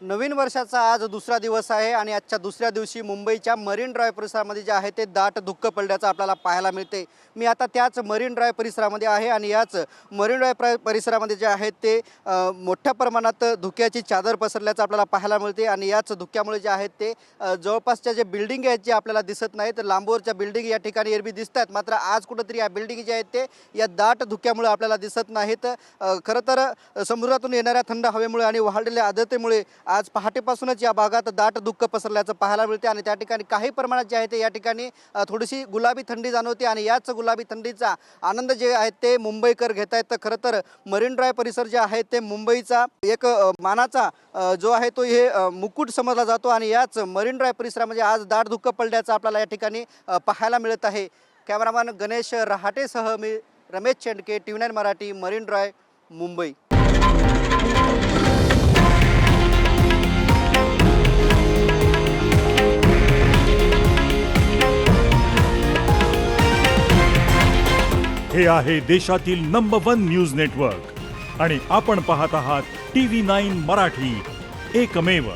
नवीन वर्षाचा आज दुसरा दिवस आहे आणि आजच्या दुसऱ्या दिवशी मुंबईच्या मरीन ड्राईव्ह परिसरामध्ये जे आहे ते दाट धुक्क पडल्याचं आपल्याला पाहायला मिळते। मी आता त्याच मरीन ड्राईव्ह परिसरामध्ये आहे आणि याच मरीन ड्राईव्ह परिसरामध्ये जे आहे ते मोठ्या प्रमाणात धुक्याची चादर पसरल्याचं आपल्याला पाहायला मिळते आणि याच धुक्यामुळे जे आहेत ते जवळपासच्या जे बिल्डिंग आहेत जे आपल्याला दिसत नाहीत, लांबवरच्या बिल्डिंग या ठिकाणी एरवी दिसत आहेत, मात्र आज कुठेतरी या बिल्डिंग जे आहेत ते या दाट धुक्यामुळे आपल्याला दिसत नाहीत। खरं तर समुद्रातून येणाऱ्या थंड हवेमुळे आणि वाढलेल्या आर्द्रतेमुळे आज पहाटेपासूनच या भागात दाट धुक्क पसरल्याचं पाहायला मिळते आणि त्या ठिकाणी काही प्रमाणात जे आहे ते या ठिकाणी थोडीशी गुलाबी थंडी जाणवते आणि याच गुलाबी थंडीचा आनंद जे आहे ते मुंबईकर घेत आहेत। तर खरं तर मरीन ड्राईव्ह परिसर जे आहे ते मुंबईचा एक मानाचा जो आहे तो हे मुकुट समजला जातो आणि याच मरीन ड्राईव्ह परिसरामध्ये आज दाट धुक्क पडल्याचं आपल्याला या ठिकाणी पाहायला मिळत आहे। कॅमेरामॅन गणेश रहाटेसह मी Ramesh Chendke, TV9 Marathi, marine drive, Mumbai. हे आहे देशातील नंबर 1 न्यूज नेटवर्क आणि आपण पाहत आहात TV9 मराठी, एकमेव।